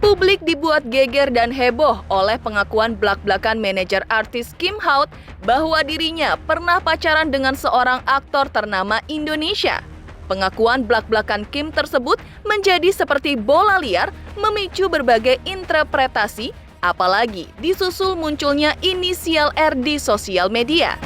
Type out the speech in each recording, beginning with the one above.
Publik dibuat geger dan heboh oleh pengakuan blak-blakan manajer artis Kim Howard bahwa dirinya pernah pacaran dengan seorang aktor ternama Indonesia. Pengakuan blak-blakan Kim tersebut menjadi seperti bola liar, memicu berbagai interpretasi, apalagi disusul munculnya inisial R di sosial media.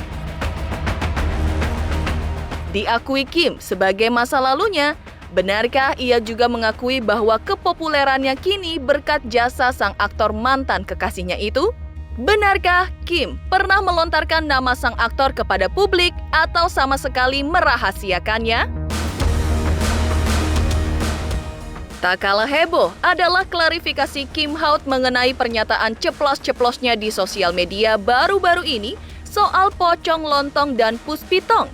Diakui Kim sebagai masa lalunya, benarkah ia juga mengakui bahwa kepopulerannya kini berkat jasa sang aktor mantan kekasihnya itu? Benarkah Kim pernah melontarkan nama sang aktor kepada publik atau sama sekali merahasiakannya? Tak kalah heboh adalah klarifikasi Kim Howard mengenai pernyataan ceplos-ceplosnya di sosial media baru-baru ini soal pocong lontong dan puspitong.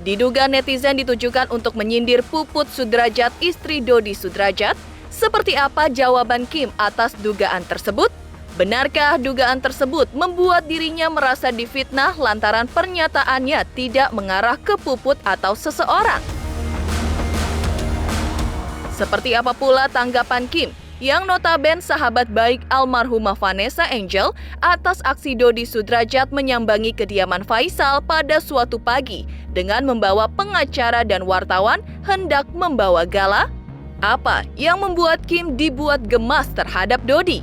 Diduga netizen ditujukan untuk menyindir Puput Sudrajat, istri Dodi Sudrajat. Seperti apa jawaban Kim atas dugaan tersebut? Benarkah dugaan tersebut membuat dirinya merasa difitnah lantaran pernyataannya tidak mengarah ke Puput atau seseorang? Seperti apa pula tanggapan Kim yang notaben sahabat baik almarhumah Vanessa Angel atas aksi Dodi Sudrajat menyambangi kediaman Faisal pada suatu pagi dengan membawa pengacara dan wartawan hendak membawa gala? Apa yang membuat Kim dibuat gemas terhadap Dodi?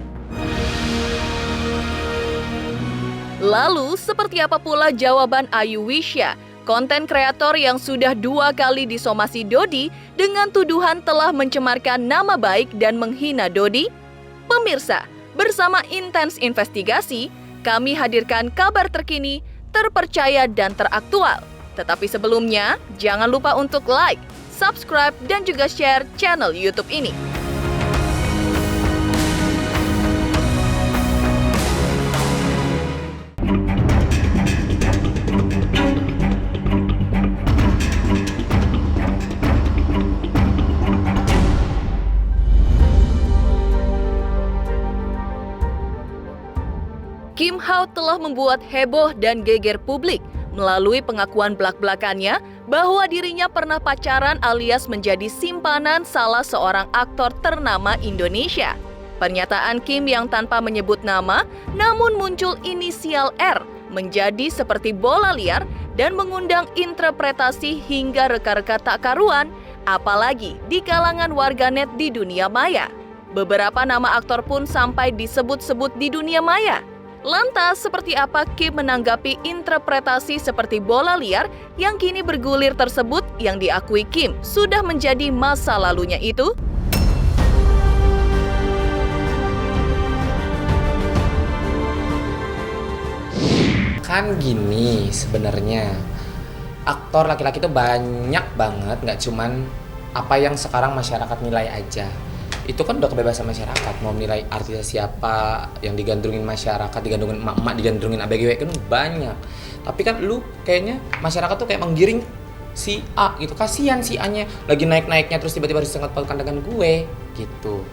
Lalu, seperti apa pula jawaban Ayu Wisya, konten kreator yang sudah 2 kali disomasi Dodi dengan tuduhan telah mencemarkan nama baik dan menghina Dodi? Pemirsa, bersama Intens Investigasi, kami hadirkan kabar terkini, terpercaya dan teraktual. Tetapi sebelumnya, jangan lupa untuk like, subscribe, dan juga share channel YouTube ini. Kim Howard telah membuat heboh dan geger publik melalui pengakuan belak-belakannya bahwa dirinya pernah pacaran alias menjadi simpanan salah seorang aktor ternama Indonesia. Pernyataan Kim yang tanpa menyebut nama, namun muncul inisial R, menjadi seperti bola liar dan mengundang interpretasi hingga reka-reka tak karuan, apalagi di kalangan warganet di dunia maya. Beberapa nama aktor pun sampai disebut-sebut di dunia maya. Lantas, seperti apa Kim menanggapi interpretasi seperti bola liar yang kini bergulir tersebut yang diakui Kim sudah menjadi masa lalunya itu? Kan gini sebenarnya, aktor laki-laki itu banyak banget, nggak cuman apa yang sekarang masyarakat nilai aja. Itu kan udah kebebasan masyarakat, mau nilai artisnya siapa, yang digandrungin masyarakat, digandrungin emak-emak, digandrungin ABG kan banyak. Tapi kan lu kayaknya masyarakat tuh kayak menggiring si A gitu, kasihan si A-nya lagi naik-naiknya terus tiba-tiba disengat pautkan dengan gue gitu.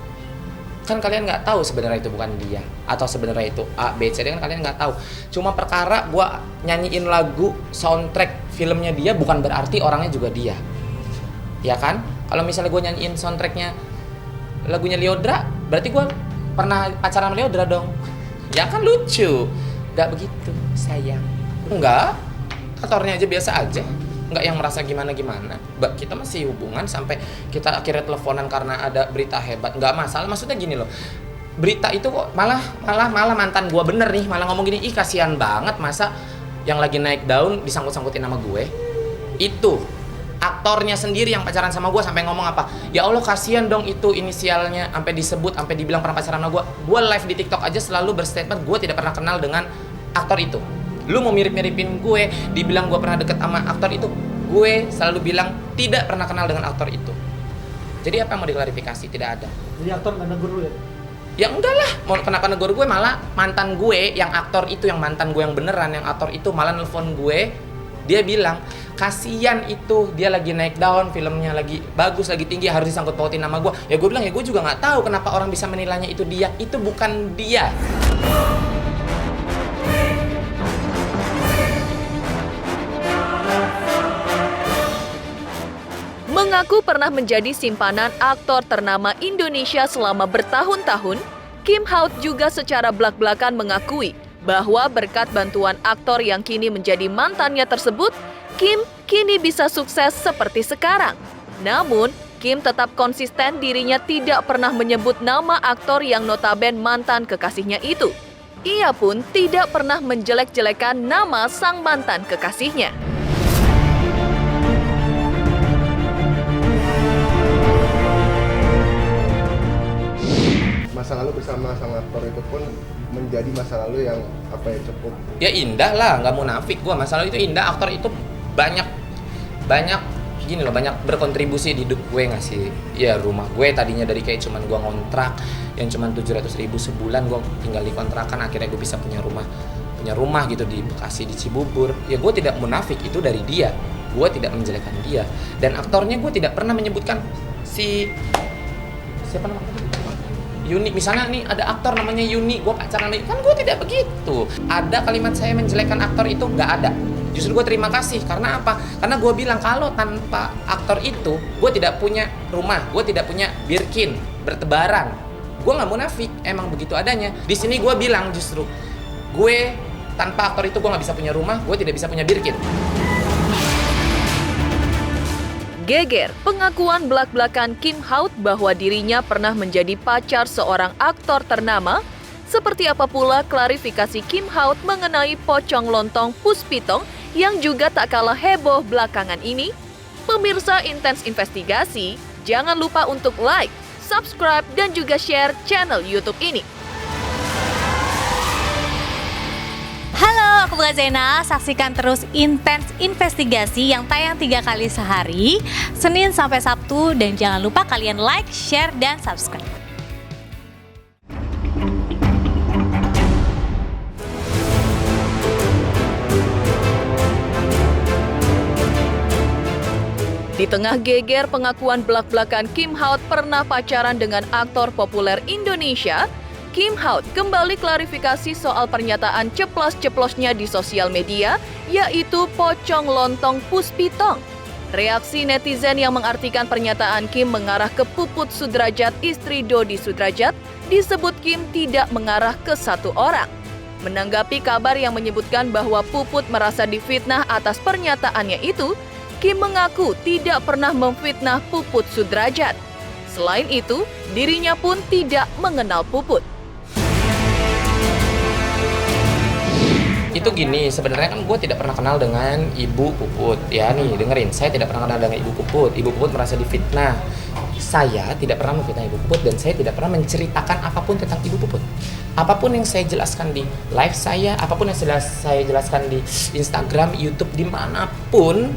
Kan kalian nggak tahu sebenarnya itu bukan dia, atau sebenarnya itu A, B, C, D, kan kalian nggak tahu. Cuma perkara gue nyanyiin lagu soundtrack filmnya dia bukan berarti orangnya juga dia, ya kan? Kalau misalnya gue nyanyiin soundtracknya lagunya Lyodra, berarti gue pernah pacaran sama Lyodra dong. Ya kan lucu. Gak begitu, sayang. Enggak, aktornya aja biasa aja. Enggak yang merasa gimana-gimana. Kita masih hubungan sampai kita akhirnya teleponan karena ada berita hebat. Enggak masalah, maksudnya gini loh. Berita itu kok malah mantan gue bener nih, malah ngomong gini, ih kasihan banget masa yang lagi naik daun disangkut-sangkutin sama gue. Itu aktornya sendiri yang pacaran sama gue sampai ngomong apa, ya Allah kasihan dong itu inisialnya sampai disebut, sampai dibilang pernah pacaran sama gue. Gue live di TikTok aja selalu berstatement gue tidak pernah kenal dengan aktor itu. Lu mau mirip-miripin gue, dibilang gue pernah deket sama aktor itu, gue selalu bilang tidak pernah kenal dengan aktor itu. Jadi apa yang mau diklarifikasi? Tidak ada. Jadi aktor nggak negur lu ya? Ya enggak lah, mau kenapa negur gue, malah mantan gue yang aktor itu, yang mantan gue yang beneran, yang aktor itu malah nelfon gue. Dia bilang, kasian itu, dia lagi naik daun, filmnya lagi bagus, lagi tinggi, harus disangkut pautin nama gue. Ya gue bilang, ya gue juga gak tahu kenapa orang bisa menilainya itu dia. Itu bukan dia. Mengaku pernah menjadi simpanan aktor ternama Indonesia selama bertahun-tahun, Kim Haut juga secara belak-belakan mengakui bahwa berkat bantuan aktor yang kini menjadi mantannya tersebut, Kim kini bisa sukses seperti sekarang. Namun, Kim tetap konsisten dirinya tidak pernah menyebut nama aktor yang notaben mantan kekasihnya itu. Ia pun tidak pernah menjelek-jelekan nama sang mantan kekasihnya. Masa lalu bersama sang aktor itu pun menjadi masa lalu yang cukup. Ya indah lah, nggak munafik gue. Masa lalu itu indah, aktor itu banyak gini loh, banyak berkontribusi di hidup gue, ngasih ya rumah gue tadinya dari kayak cuman gue ngontrak yang cuman 700.000 sebulan, gue tinggal di kontrakan, akhirnya gue bisa punya rumah gitu di Bekasi, di Cibubur. Ya gue tidak munafik, itu dari dia, gue tidak menjelekkan dia. Dan aktornya gue tidak pernah menyebutkan siapa namanya Yuni, misalnya nih ada aktor namanya Yuni, gue pacaran sama Yuni, kan gue tidak begitu. Ada kalimat saya menjelekkan aktor itu, nggak ada. Justru gue terima kasih, karena apa? Karena gue bilang kalau tanpa aktor itu, gue tidak punya rumah, gue tidak punya Birkin bertebaran. Gue nggak munafik, emang begitu adanya. Di sini gue bilang justru, gue tanpa aktor itu gue nggak bisa punya rumah, gue tidak bisa punya Birkin. Geger pengakuan belak-belakan Kim Haut bahwa dirinya pernah menjadi pacar seorang aktor ternama. Seperti apa pula klarifikasi Kim Haut mengenai pocong lontong Puspitong yang juga tak kalah heboh belakangan ini? Pemirsa Intens Investigasi, jangan lupa untuk like, subscribe, dan juga share channel YouTube ini. Halo, aku Bunga Zena. Saksikan terus Intens Investigasi yang tayang 3 kali sehari, Senin sampai Sabtu, dan jangan lupa kalian like, share, dan subscribe. Di tengah geger pengakuan belak-belakan Kim Haut pernah pacaran dengan aktor populer Indonesia, Kim Haut kembali klarifikasi soal pernyataan ceplos-ceplosnya di sosial media, yaitu pocong lontong Puspitong. Reaksi netizen yang mengartikan pernyataan Kim mengarah ke Puput Sudrajat, istri Dodi Sudrajat, disebut Kim tidak mengarah ke satu orang. Menanggapi kabar yang menyebutkan bahwa Puput merasa difitnah atas pernyataannya itu, Kim mengaku tidak pernah memfitnah Puput Sudrajat. Selain itu, dirinya pun tidak mengenal Puput. Itu gini, sebenarnya kan gue tidak pernah kenal dengan Ibu Puput. Ya nih, dengerin, saya tidak pernah kenal dengan Ibu Puput. Ibu Puput merasa difitnah. Saya tidak pernah memfitnah Ibu Puput dan saya tidak pernah menceritakan apapun tentang Ibu Puput. Apapun yang saya jelaskan di live saya, apapun yang saya jelaskan di Instagram, YouTube, dimanapun,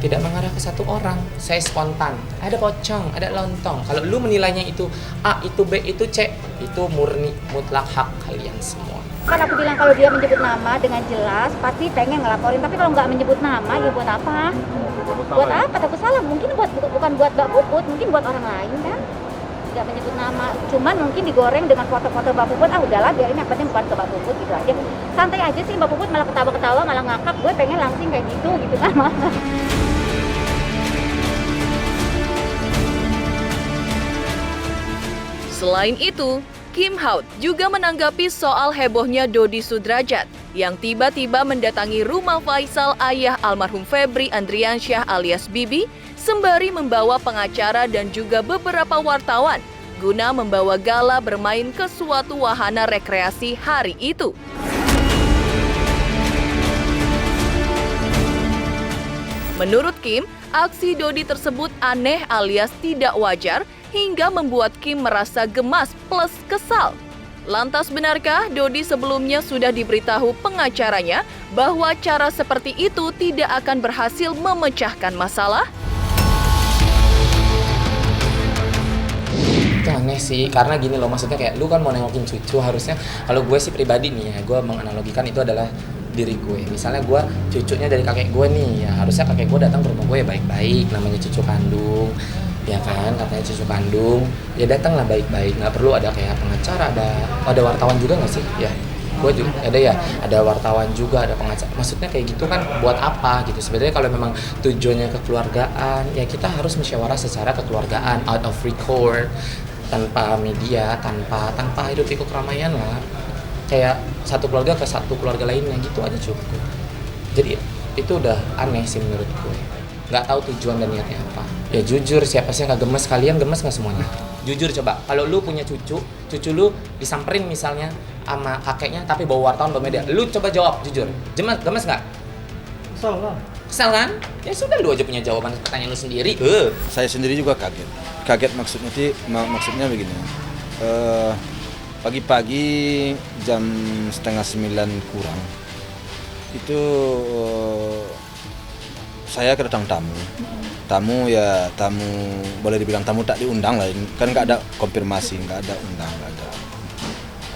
tidak mengarah ke satu orang. Saya spontan. Ada pocong, ada lontong. Kalau lu menilainya itu A, itu B, itu C, itu murni mutlak hak kalian semua. Kan aku bilang kalau dia menyebut nama dengan jelas pasti pengen ngelaporin, tapi kalau nggak menyebut nama ya buat apa? Buat apa? Takut salah. Mungkin bukan buat Mbak Puput, mungkin buat orang lain kan. Nggak menyebut nama, cuman mungkin digoreng dengan foto-foto Mbak Puput. Udahlah, biarin, yang penting bukan ke Mbak Puput gitu aja. Santai aja sih, Mbak Puput malah ketawa-ketawa, malah ngakak. Gue pengen langsing kayak gitu kan. Selain itu, Kim Haut juga menanggapi soal hebohnya Dodi Sudrajat yang tiba-tiba mendatangi rumah Faisal, ayah almarhum Febri Andriansyah alias Bibi, sembari membawa pengacara dan juga beberapa wartawan guna membawa Gala bermain ke suatu wahana rekreasi hari itu. Menurut Kim, aksi Dodi tersebut aneh alias tidak wajar hingga membuat Kim merasa gemas plus kesal. Lantas benarkah Dodi sebelumnya sudah diberitahu pengacaranya bahwa cara seperti itu tidak akan berhasil memecahkan masalah? Itu aneh sih, karena gini loh, maksudnya kayak lu kan mau nengokin cucu, harusnya kalau gue sih pribadi nih ya, gue menganalogikan itu adalah diri gue. Misalnya gue cucunya dari kakek gue nih, ya harusnya kakek gue datang ke rumah gue ya baik-baik, namanya cucu kandung. Ya kan, katanya cucu kandung, ya datanglah baik-baik, nggak perlu ada kayak pengacara, ada wartawan juga nggak sih? Ya, gue juga ada wartawan juga, ada pengacara. Maksudnya kayak gitu kan buat apa gitu? Sebenarnya kalau memang tujuannya kekeluargaan, ya kita harus musyawarah secara kekeluargaan, out of record, tanpa media, tanpa hidup pikuk keramaian lah. Kayak satu keluarga ke satu keluarga lainnya gitu aja cukup. Jadi itu udah aneh sih menurut gue. Nggak tahu tujuan dan niatnya apa. Ya jujur, siapa sih yang nggak gemes? Kalian gemes nggak semuanya? Jujur coba, kalau lu punya cucu lu disamperin misalnya sama kakeknya tapi bawa wartawan bawa media, lu coba jawab jujur, gemes nggak? Kesal kan? Ya sudah, lu aja punya jawaban pertanyaan lu sendiri. Saya sendiri juga kaget maksudnya begini, pagi-pagi jam 8:30 kurang itu saya kedatang tamu boleh dibilang tamu tak diundang lah, kan nggak ada konfirmasi, nggak ada.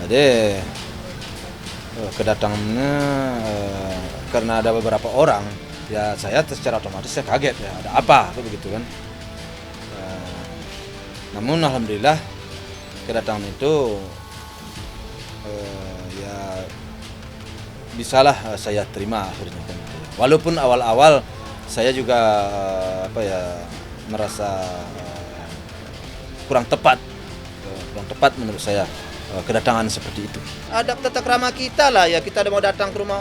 Jadi kedatangannya karena ada beberapa orang, ya saya secara otomatis saya kaget, ya ada apa begitu kan. Namun alhamdulillah kedatangan itu ya bisalah saya terima akhirnya kan. Walaupun awal-awal saya juga merasa kurang tepat menurut saya kedatangan seperti itu. Ada tata krama kita lah, ya kita mau datang ke rumah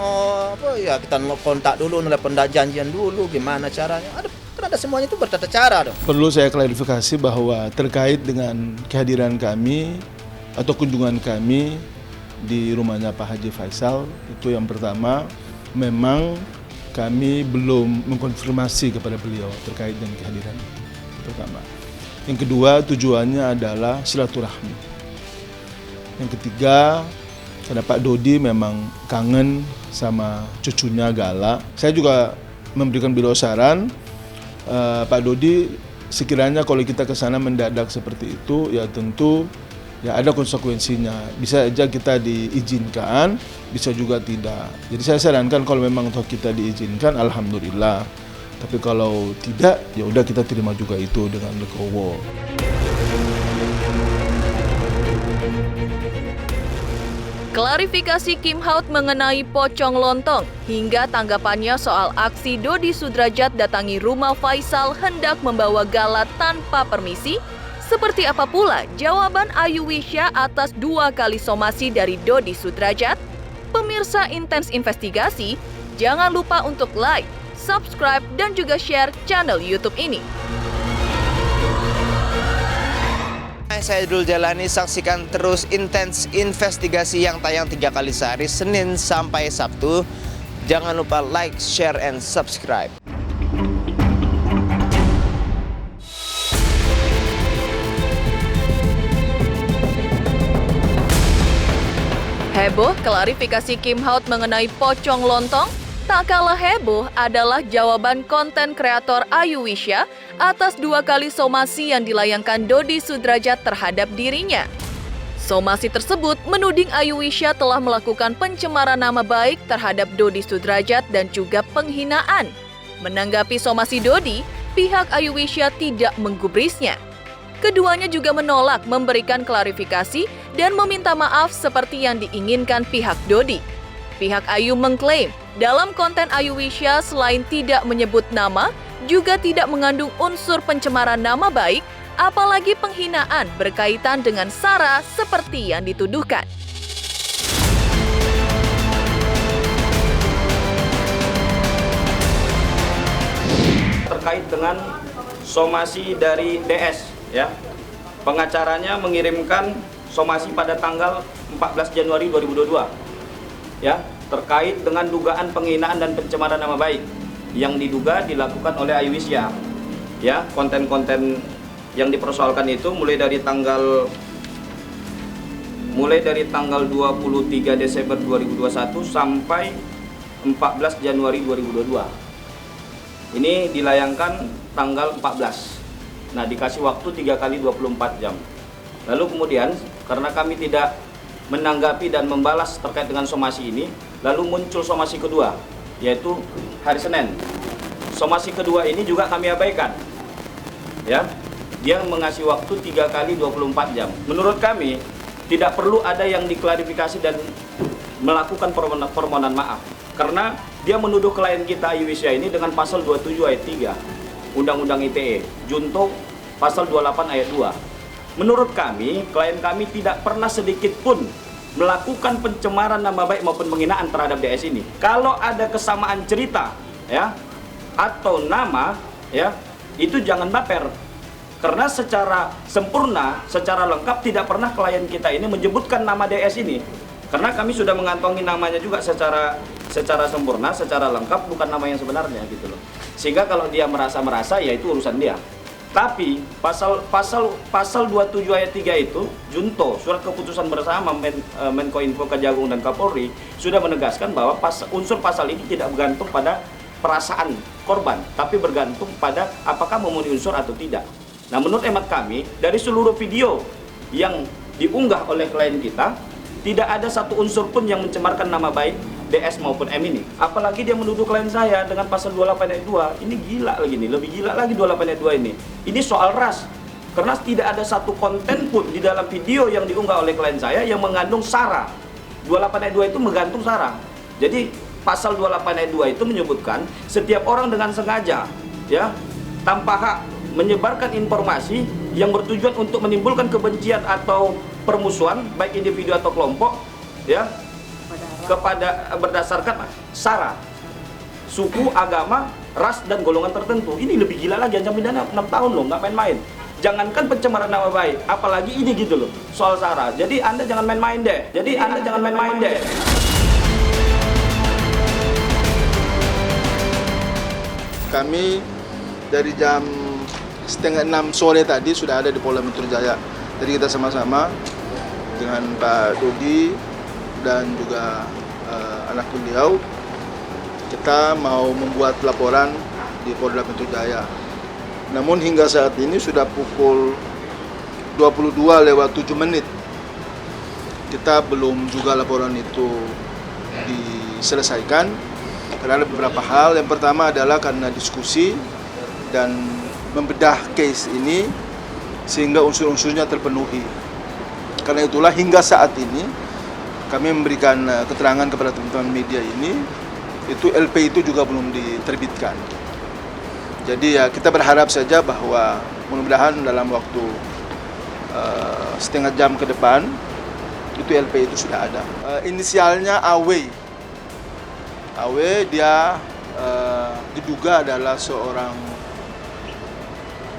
kita kontak dulu, nelpon janjian dulu gimana caranya. Ada semuanya itu bertata cara dong. Perlu saya klarifikasi bahwa terkait dengan kehadiran kami atau kunjungan kami di rumahnya Pak Haji Faisal, itu yang pertama memang kami belum mengkonfirmasi kepada beliau terkait dengan kehadiran itu, pertama. Yang kedua, tujuannya adalah silaturahmi. Yang ketiga, karena Pak Dodi memang kangen sama cucunya Gala. Saya juga memberikan beliau saran, Pak Dodi sekiranya kalau kita ke sana mendadak seperti itu, ya tentu ya ada konsekuensinya. Bisa aja kita diizinkan, bisa juga tidak. Jadi saya sarankan kalau memang toh kita diizinkan, alhamdulillah. Tapi kalau tidak, ya udah kita terima juga itu dengan legowo. Klarifikasi Kim Haut mengenai pocong lontong hingga tanggapannya soal aksi Dodi Sudrajat datangi rumah Faisal hendak membawa Gala tanpa permisi. Seperti apa pula jawaban Ayu Wisya atas 2 kali somasi dari Dodi Sudrajat? Pemirsa Intens Investigasi, jangan lupa untuk like, subscribe, dan juga share channel YouTube ini. Saya Dul Jalani, saksikan terus Intens Investigasi yang tayang 3 kali sehari, Senin sampai Sabtu. Jangan lupa like, share, and subscribe. Heboh klarifikasi Kim Haut mengenai pocong lontong? Tak kalah heboh adalah jawaban konten kreator Ayu Wisya atas 2 kali somasi yang dilayangkan Dodi Sudrajat terhadap dirinya. Somasi tersebut menuding Ayu Wisya telah melakukan pencemaran nama baik terhadap Dodi Sudrajat dan juga penghinaan. Menanggapi somasi Dodi, pihak Ayu Wisya tidak menggubrisnya. Keduanya juga menolak memberikan klarifikasi dan meminta maaf seperti yang diinginkan pihak Dodi. Pihak Ayu mengklaim dalam konten Ayu Wisya selain tidak menyebut nama, juga tidak mengandung unsur pencemaran nama baik, apalagi penghinaan berkaitan dengan SARA seperti yang dituduhkan. Terkait dengan somasi dari DS, ya, pengacaranya mengirimkan somasi pada tanggal 14 Januari 2022, ya, terkait dengan dugaan penghinaan dan pencemaran nama baik yang diduga dilakukan oleh Ayu Wisya. Ya, konten-konten yang dipersoalkan itu mulai dari tanggal 23 Desember 2021 sampai 14 Januari 2022. Ini dilayangkan tanggal 14. Nah, dikasih waktu 3 kali 24 jam. Lalu kemudian karena kami tidak menanggapi dan membalas terkait dengan somasi ini, lalu muncul somasi kedua, yaitu hari Senin. Somasi kedua ini juga kami abaikan. Ya, dia mengasih waktu 3 kali 24 jam. Menurut kami tidak perlu ada yang diklarifikasi dan melakukan permohonan maaf karena dia menuduh klien kita Ayu Wisya ini dengan pasal 27 ayat 3 Undang-Undang ITE, junto pasal 28 ayat 2. Menurut kami, klien kami tidak pernah sedikit pun melakukan pencemaran nama baik maupun penghinaan terhadap DS ini. Kalau ada kesamaan cerita ya atau nama ya, itu jangan baper. Karena secara sempurna, secara lengkap tidak pernah klien kita ini menyebutkan nama DS ini. Karena kami sudah mengantongi namanya juga secara sempurna, secara lengkap, bukan nama yang sebenarnya gitu loh. Sehingga kalau dia merasa ya itu urusan dia. Tapi pasal 27 ayat 3 itu junto surat keputusan bersama Menkominfo, Kejagung dan Kapolri sudah menegaskan bahwa unsur pasal ini tidak bergantung pada perasaan korban, tapi bergantung pada apakah memenuhi unsur atau tidak. Nah, menurut hemat kami dari seluruh video yang diunggah oleh klien kita, tidak ada satu unsur pun yang mencemarkan nama baik DS maupun M ini. Apalagi dia menuduh klien saya dengan pasal 28 ayat 2. Ini gila lagi nih, lebih gila lagi 28 ayat 2 ini. Ini soal ras. Karena tidak ada satu konten pun di dalam video yang diunggah oleh klien saya yang mengandung sara. 28 ayat 2 itu mengandung sara. Jadi pasal 28 ayat 2 itu menyebutkan setiap orang dengan sengaja ya tanpa hak menyebarkan informasi yang bertujuan untuk menimbulkan kebencian atau permusuhan baik individu atau kelompok ya kepada berdasarkan sara, suku, agama, ras dan golongan tertentu. Ini lebih gila lagi, ancaman pidana 6 tahun loh, nggak main-main. Jangankan pencemaran nama baik, apalagi ini gitu loh, soal sara. Jadi Anda jangan main-main deh. Kami dari jam 5:30 sore tadi sudah ada di Polda Metro Jaya. Jadi kita sama-sama dengan Pak Dodi dan juga anak beliau, kita mau membuat laporan di Polda Metro Jaya. Namun hingga saat ini sudah pukul 22:07. Kita belum juga laporan itu diselesaikan karena ada beberapa hal. Yang pertama adalah karena diskusi dan membedah case ini sehingga unsur-unsurnya terpenuhi. Karena itulah hingga saat ini kami memberikan keterangan kepada teman-teman media ini, itu LP itu juga belum diterbitkan. Jadi ya kita berharap saja bahwa mudah-mudahan dalam waktu setengah jam ke depan itu LP itu sudah ada. Inisialnya AW. AW dia diduga adalah seorang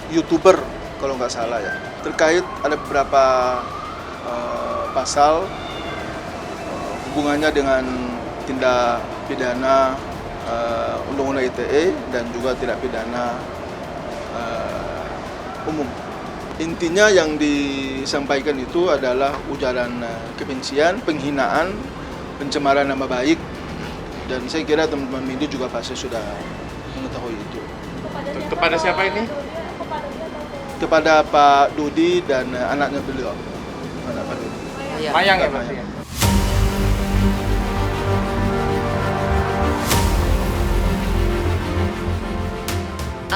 YouTuber kalau nggak salah ya. Terkait ada beberapa pasal hubungannya dengan tindak pidana Undang-Undang ITE dan juga tindak pidana umum. Intinya yang disampaikan itu adalah ujaran kebencian, penghinaan, pencemaran nama baik, dan saya kira teman-teman media juga pasti sudah mengetahui itu. Kepada siapa ini? Kepada Pak Dodi dan anaknya beliau. Anak Pak Dodi. Mayang ya Pak?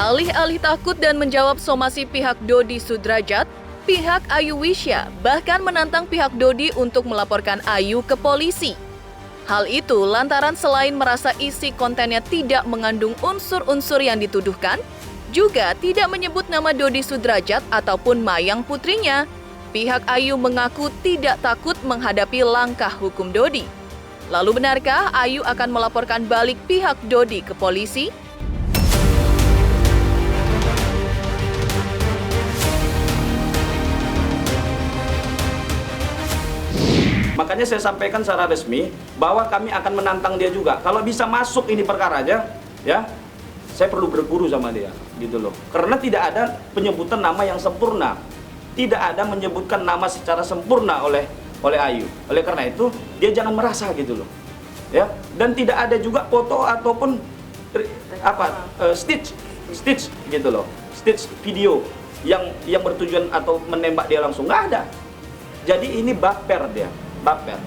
Alih-alih takut dan menjawab somasi pihak Dodi Sudrajat, pihak Ayu Wisya bahkan menantang pihak Dodi untuk melaporkan Ayu ke polisi. Hal itu lantaran selain merasa isi kontennya tidak mengandung unsur-unsur yang dituduhkan, juga tidak menyebut nama Dodi Sudrajat ataupun Mayang putrinya. Pihak Ayu mengaku tidak takut menghadapi langkah hukum Dodi. Lalu benarkah Ayu akan melaporkan balik pihak Dodi ke polisi? Makanya saya sampaikan secara resmi bahwa kami akan menantang dia juga. Kalau bisa masuk ini perkaranya, ya, saya perlu berguru sama dia, gitu loh. Karena tidak ada penyebutan nama yang sempurna, tidak ada menyebutkan nama secara sempurna oleh Ayu. Oleh karena itu dia jangan merasa gitu loh, ya. Dan tidak ada juga foto ataupun stitch gitu loh, stitch video yang bertujuan atau menembak dia langsung, nggak ada. Jadi ini baper dia. Baper,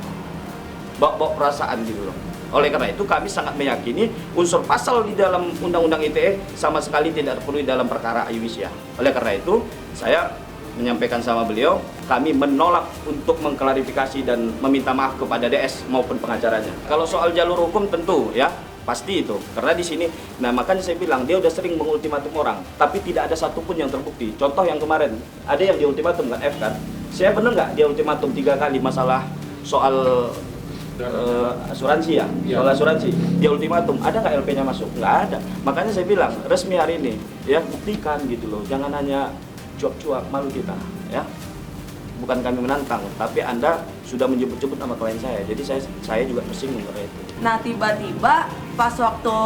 bawa perasaan gitu loh. Oleh karena itu kami sangat meyakini unsur pasal di dalam Undang-Undang ITE sama sekali tidak terpenuhi dalam perkara Ayu Wisya. Oleh karena itu saya menyampaikan sama beliau, kami menolak untuk mengklarifikasi dan meminta maaf kepada DS maupun pengacaranya. Kalau soal jalur hukum tentu ya pasti itu, karena di sini, nah makanya saya bilang dia udah sering mengultimatum orang, tapi tidak ada satupun yang terbukti. Contoh yang kemarin ada yang diultimatum kan F kan, saya bener nggak dia ultimatum 3 kali masalah soal asuransi ya, soal asuransi dia ultimatum, ada nggak LP-nya masuk? Nggak ada. Makanya saya bilang resmi hari ini ya buktikan gitu loh, jangan hanya cuap-cuap, malu kita ya. Bukan kami menantang, tapi Anda sudah menyebut-nyebut nama klien saya, jadi saya juga tersinggung karena itu. Nah tiba-tiba pas waktu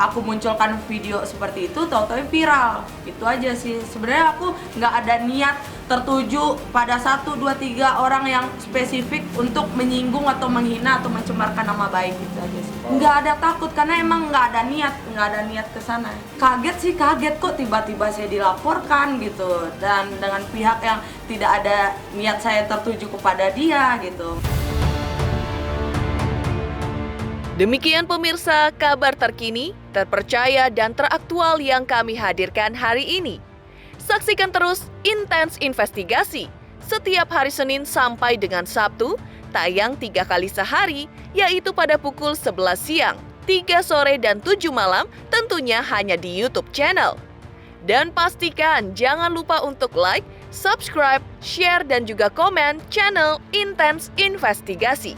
aku munculkan video seperti itu, tahu-tahu viral. Itu aja sih. Sebenarnya aku nggak ada niat tertuju pada 1, 2, 3 orang yang spesifik untuk menyinggung atau menghina atau mencemarkan nama baik, gitu aja sih. Nggak ada takut karena emang nggak ada niat ke sana. Kaget kok tiba-tiba saya dilaporkan gitu, dan dengan pihak yang tidak ada niat saya tertuju kepada dia gitu. Demikian pemirsa, kabar terkini, terpercaya dan teraktual yang kami hadirkan hari ini. Saksikan terus Intens Investigasi setiap hari Senin sampai dengan Sabtu, tayang 3 kali sehari, yaitu pada pukul 11 siang, 3 sore dan 7 malam, tentunya hanya di YouTube channel. Dan pastikan jangan lupa untuk like, subscribe, share dan juga komen channel Intens Investigasi.